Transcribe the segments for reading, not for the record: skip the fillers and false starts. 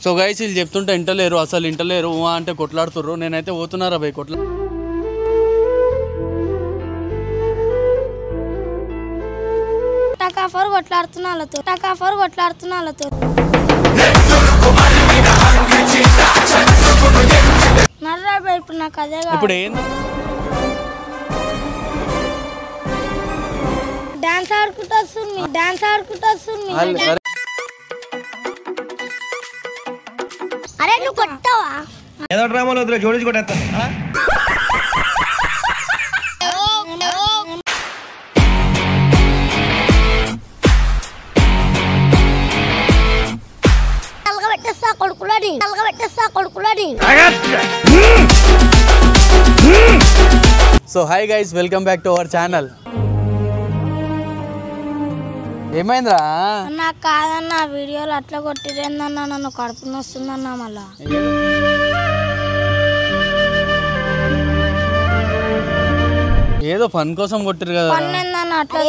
So guys వీళ్ళు చెప్తుంటే ఇంటలేరు, అసలు ఇంటలేరు అంటే కొట్లాడుతుర్రు. నేనైతే పోతున్నారా భయ్ కొట్లా. టకాఫర్ కొట్లాడుతున్నాళ్ళతో నర్రా భయ్ ఇప్పుడు నాకు అదే ఇప్పుడు ఏంది డాన్స్ ఆడుకుంటూ వస్తుంది. అరే నువ్వు కొట్టావా? ఏదో డ్రామాలో జోడించి కొట్టేస్తా. కొడుకులని so hi guys, welcome back to our channel. ఏమైందిరా? నాకు కాదన్న వీడియోలు అట్లా కొట్టిరేందన్నా, నన్ను కడుపు నొస్తుందన్నా. మళ్ళా ఏదో ఫన్ కోసం కొట్టిరు కదా. పన్నెందన్న అట్లా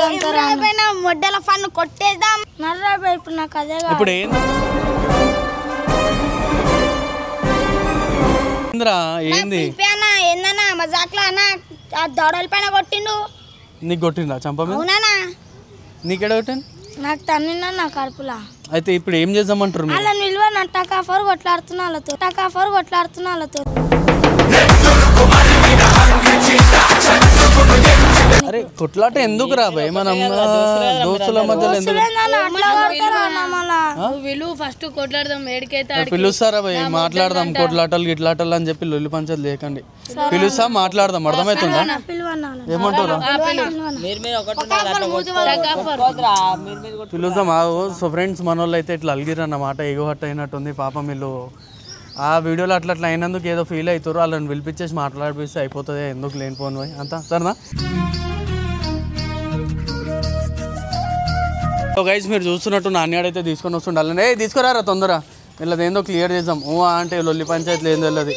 మొడ్డల ఫన్ కొట్టేద్దాం నర్రా భయ్ ఇప్పుడు నాకు అదే. ఇప్పుడు ఏంది ఏంది ఏందన్నా మజాక్లా అన్న దౌడల పైన కొట్టిండు. నీకు కొట్టిందా చంప మీద? అవునా? నీకెడ కొట్టాను? నాకు తన్నిందా నా కడుపులా. అయితే ఇప్పుడు ఏం చేద్దామంటారు? అలా నిల్వ నా టకాఫర్ కొట్లాడుతున్నాళ్ళతో అరే కొట్లాట ఎందుకు రా భయ్, మనం దోస్తుల మధ్యలో పిలుస్తారా భయ్? మాట్లాడదాం, కొట్లాటలు గిట్లాటలు అని చెప్పి లొల్లి పంచాలు లేకండి. పిలుస్తా, మాట్లాడదాం. అర్థమవుతుందా? ఏమంటారా? పిలుద్దాం. సో ఫ్రెండ్స్, మన వాళ్ళు అయితే ఇట్లా అలిగిరు అన్నమాట. ఎగో హట్ అయినట్టుంది పాపం. వీళ్ళు ఆ వీడియోలో అట్లా అయినందుకు ఏదో ఫీల్ అవుతారు. వాళ్ళని పిలిపించేసి మాట్లాడిపిస్తే అయిపోతుంది. ఎందుకు లేనిపోను పోయి అంతా సరేనా? సో గైస్, మీరు చూస్తున్నట్టు నాణ్యాడైతే తీసుకొని వస్తుండాలని తీసుకురారా తొందర. వీళ్ళది ఏందో క్లియర్ చేద్దాం. అంటే లొల్లి పంచాయతీలు ఏందో వెళ్ళదు.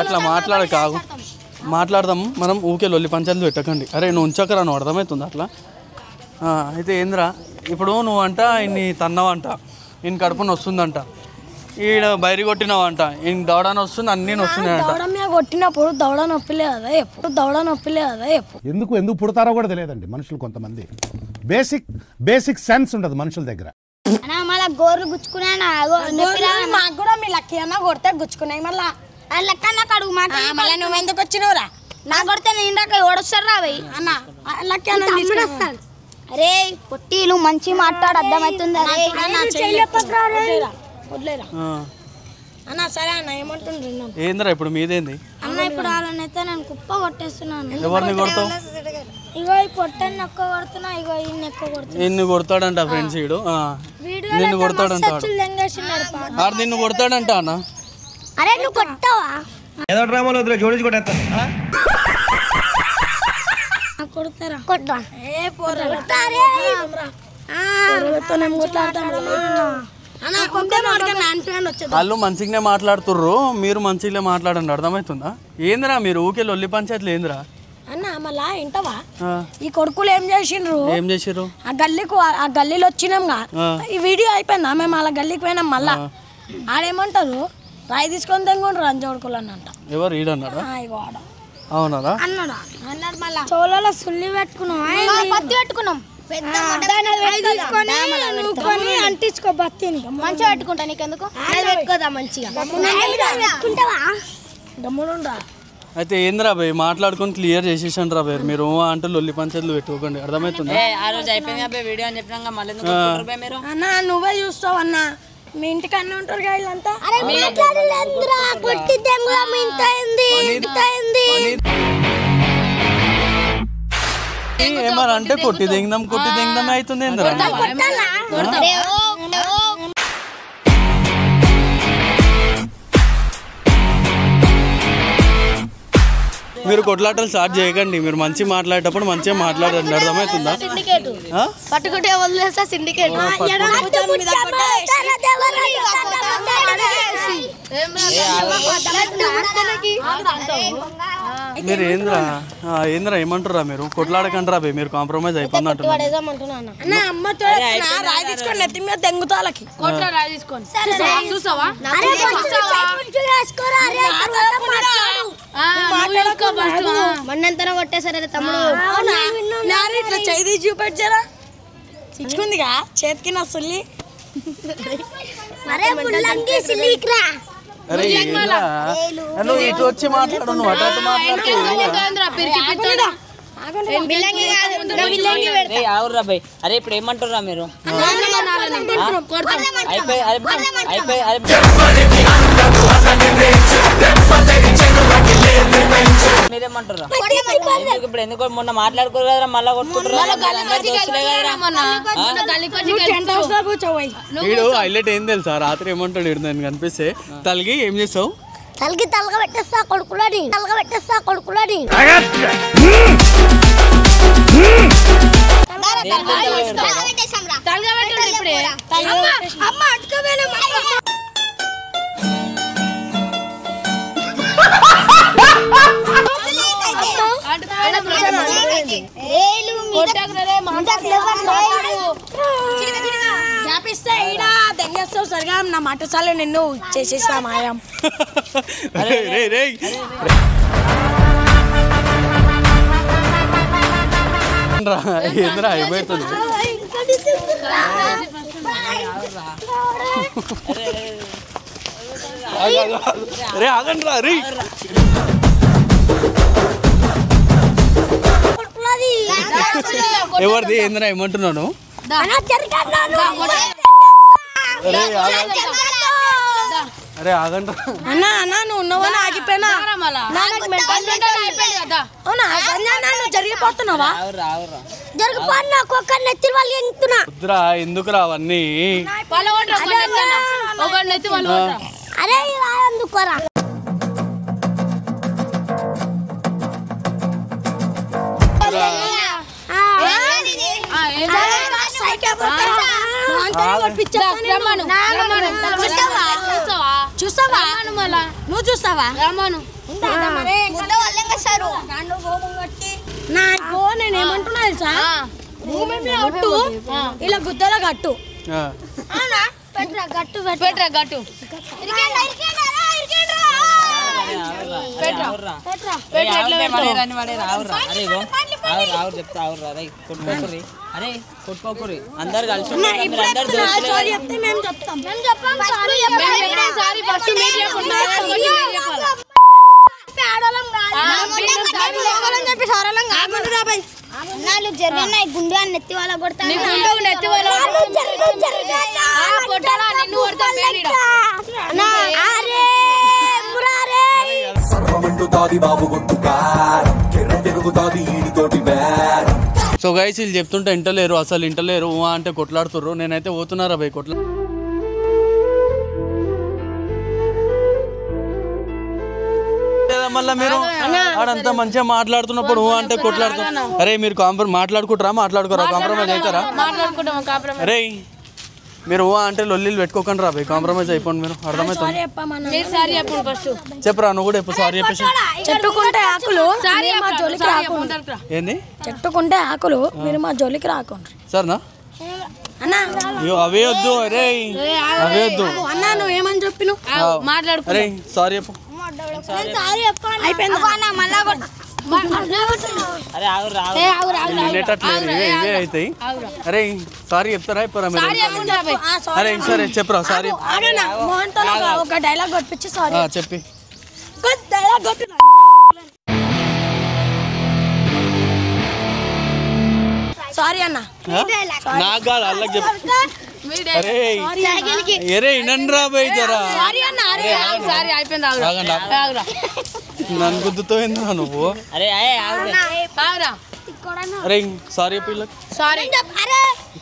అట్లా మాట్లాడ కాదు, మాట్లాడదాం మనం. ఊకే లొల్లి పంచాయతీలు పెట్టకండి. అరే నువ్వు ఉంచకరా, నువ్వు అర్థమవుతుంది అట్లా. అయితే ఏంద్రా ఇప్పుడు నువ్వు అంట ఇన్ని తన్నవంట, ఇన్ని కడుపుని వస్తుందంట, ఈడ బయరి కొట్టినావంట, ఇన్ని దౌడాన్ని వస్తుంది, అన్నీ వస్తున్నాయంట. కొట్టినప్పుడు దౌడ నొప్పిలే కదా ఎందుకు పుడతారో కూడా తెలియదండి మనుషులు. కొంతమంది బేసిక్ సెన్స్ ఉండదు మనుషుల దగ్గర. మళ్ళా గోర్లు గుచ్చుకున్నా నాకు కూడా మీ లక్కీ అన్న కొడితే గుచ్చుకున్నాయి. మళ్ళా లెక్క నాకు అడుగు మాట. మళ్ళీ నువ్వు ఎందుకు వచ్చినవురా? నా కొడితే నేను ఇందాక ఓడొస్తాడు రాబోయ్ అన్న. లక్కీ అన్న అరే పొట్టీలు మంచి మాట్లాడు, అర్థమవుతుంది. అన్న సరే అన్న, ఏమంటుండ్రు? ఏంద్రా ఇప్పుడు మీదేంది అన్న? ఇప్పుడు వాళ్ళనైతే నేను కుప్ప కొట్టేస్తున్నాను. ఎవరిని కొడతావు? ఇగో ఈ పొట్టని నొక్క కొడుతున్నా, ఇగో ఈయన ఎక్కువ కొడుతున్నా. నిన్ను కొడతాడంట ఫ్రెండ్స్. వీడు నిన్ను కొడతాడంట, నిన్ను కొడతాడంట అన్న. అరే నువ్వు కొట్టావా? ఏదో డ్రామాలో జోడించి కొట్టేస్తా. కొడతారా? కొట్టా. వాళ్ళు మంచిగానే మాట్లాడుతుర్రు, మీరు మంచిగా మాట్లాడండి. అర్థమవుతుందా? ఏందిరా మీరు ఊకే లొల్లి పంచాయతీలు ఏందిరా? అన్న మళ్ళా ఇంటవా ఈ కొడుకులు ఏం చేసిండ్రు? ఆ గల్లీలో వచ్చినాంగా, ఈ వీడియో అయిపోయిందా? మేము అలా గల్లీకి పోయినాం. మళ్ళా ఆడేమంటారు, రాయి తీసుకొని తెంగుండ్రు రంజ కొడుకులు అని అంట. ఎవరు ఈడన్నారా? అవునారా? అన్నాడు. మళ్ళా చోళలో సుల్లి పెట్టుకున్నాం, పత్తి పెట్టుకున్నాం. అంటించుకో బత్తిని మంచిగా పెట్టుకుంటా. నీకెందుకు పెట్టుకోదా? మంచిగా గమ్మునుండా. అయితే ఏంద్రా భయ్, మాట్లాడుకొని క్లియర్ చేసేసండి రా భయ్. మీరు అంటూ లొల్లి పంచాయతీలు పెట్టుకోకండి. అర్థమవుతుంది? అన్న నువ్వే చూస్తావు అన్న, మీ ఇంటికన్నా ఉంటారు వీళ్ళంతా. ఏమన్నా అంటే కొట్టి దింగదాం అవుతుంది. ఏంద్రా మీరు కొట్లాటలు స్టార్ట్ చేయకండి. మీరు మంచి మాట్లాడేటప్పుడు మంచిగా మాట్లాడండి. అర్థమవుతుందా? పట్టుకుంటే వదిలేస్తా సిండికేట్. మీరు ఏంద్రా ఏమంటారా మీరు కొట్లాడకంటారా బే మీరు కాంప్రమైజ్ అయిపోయింది అంటున్నారు అన్న అమ్మతో రాయి తీసుకొని నెత్తి మీద తెంగుతాలకి రాయి తీసుకొని మొన్నంతరం కొట్టేసరే తమ్ముడు ఇట్లా చేయి చూపెట్టారా ఇచ్చుకుందిగా చేతికి నా సుల్లి అరే నువ్వు ఇటు వచ్చి మాట్లాడు నువ్వు అటు మాట్లాడుతూ అరే ఇప్పుడు ఏమంటారా మీరు మీరేమంటారా ఇప్పుడు ఎందుకు మొన్న మాట్లాడుకోరు కదా మళ్ళా వీడు హైలైట్ ఏం తెలుసా రాత్రి ఏమంటాడు వీడు దానికి కనిపిస్తే తలకి ఏం చేస్తావు తలకి తలగబెట్టేస్తా కొడుకులని సరిగా నా మాట చాలు నిన్ను చేసేస్తా మాయం ఏంద్రా అయిపోతుంది రే ఆగండి రా రీ ఎవరిది ఏంద్రా ఏమంటున్నాను అరే ఆగండి అన్నా నువ్వు ఉన్నవని ఆగిపోయినా జరిగిపోతున్నావా వద్దురా ఎందుకు రా అవన్నీ అరే ఎందుకురా చూసావా నువ్వు చూస్తావా నాకు నేనేమంటున్నా తెలుసా భూమి మీద కొట్టు ఇలా గుద్దల కట్టు గట్టు అరే కొట్టుకోకురి అందరు కలిసి గుండు అని నెత్తి వాళ్ళ కొడతా సో గైస్ వీళ్ళు చెప్తుంటే ఇంటలేరు అసలు ఇంటలేరు అంటే కొట్లాడుతుర్రు నేనైతే పోతున్నారా భయ్ కొట్లా మళ్ళీ మీరు ఆడంతా మంచిగా మాట్లాడుతున్నప్పుడు అంటే కొట్లాడుతున్నారు అరే మీరు మాట్లాడుకోరా కాంప్రమైజ్ అవుతారా అరే మీరు అంటే లొల్లీలు పెట్టుకోకండి రా భయ్ కాంప్రమైజ్ అయిపోండి మీరు అర్థమవుతుంది చెప్పరా నువ్వు కూడా ఎప్పుడు సారీ చెప్పేసి చెట్టుకుంటే ఆకులు ఏంది చెట్టుకుంటే ఆకులు మీరు మా జోలికి రాకుండా సరేనా అవే వద్దు అరే అవే వద్దు అన్నా నువ్వు ఏమని చెప్పిను అరే సారీ చెప్పు ఇవే అవుతాయి అరే సారీ చెప్తారా చెప్పరా మీరు అరే సరే చెప్పరా సారీ ఒక డైలాగ్ కొట్టించి సారీ చెప్పి డైలాగ్ కొట్టి సారీ అన్న నాకు కాదు అల్లకి చెప్పు అరే అరే వినండి రా భయ్ జరా నన్ను గుద్దుతో ఏందా నువ్వు అరే అరే సారీ చెప్పి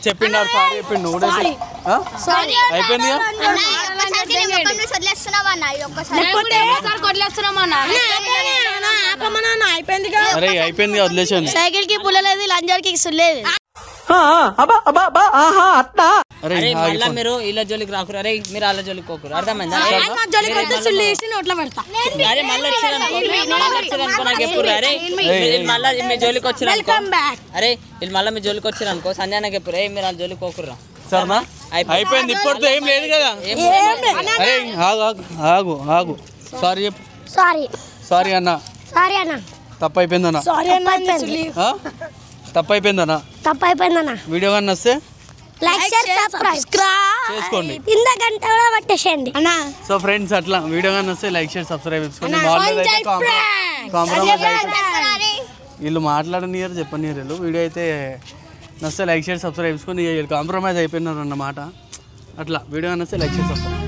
చెప్పిండు సారీ చెప్పిండు నువ్వు కూడా అయిపోయింది అరే అయిపోయింది వదిలేసాను సైకిల్ కి పుల్లలేదు లంజర్కి సుల్లేదు అరే అరే ఆగి మళ్ళా ఫోన్. మీరు ఇలా జోలికి రాకురు అరే మీరు అలా జోలికి పోకురు అర్థమైందా నోట్లో పెడతా అరే మళ్ళీ వచ్చారనుకో నాకు ఎప్పుడు అరే మళ్ళీ మీ జోలికి వచ్చారనుకో అరే వీళ్ళు మళ్ళీ మీ జోలికి వచ్చారనుకో సంజయ్ నాకు ఎప్పుడు మీరు వాళ్ళ జోలికి పోకుర్రా సరేనా అయిపోయింది ఇప్పటితో ఏం లేదు కదా అరే ఆగు ఆగు ఆగు ఆగు సారీ చెప్పు సారీ సారీ అన్న సారీ అన్న తప్పు అయిపోయిందన్న సారీ అన్న తప్పు అయిపోయిందన్న తప్పు అయిపోయిందన్న వీడియో కానీ వస్తే లైక్ షేర్ సబ్స్క్రైబ్ చేసుకోండి కింద గంట కూడా పట్టేసేయండి అన్న సో ఫ్రెండ్స్ అట్లా వీడియో కానీ వస్తే లైక్ షేర్ సబ్స్క్రైబ్ చేసుకోండి మామూలుగా అయితే కాంప్రమైజ్ అయితే వీళ్ళు మాట్లాడనియరు చెప్పనియరు వీళ్ళు వీడియో అయితే నస్తే లైక్ షేర్ సబ్స్క్రైబ్ చేసుకొని కాంప్రమైజ్ అయిపోయినారు అన్నమాట అట్లా వీడియో కానీ వస్తే లైక్ షేర్ సబ్స్క్రైబ్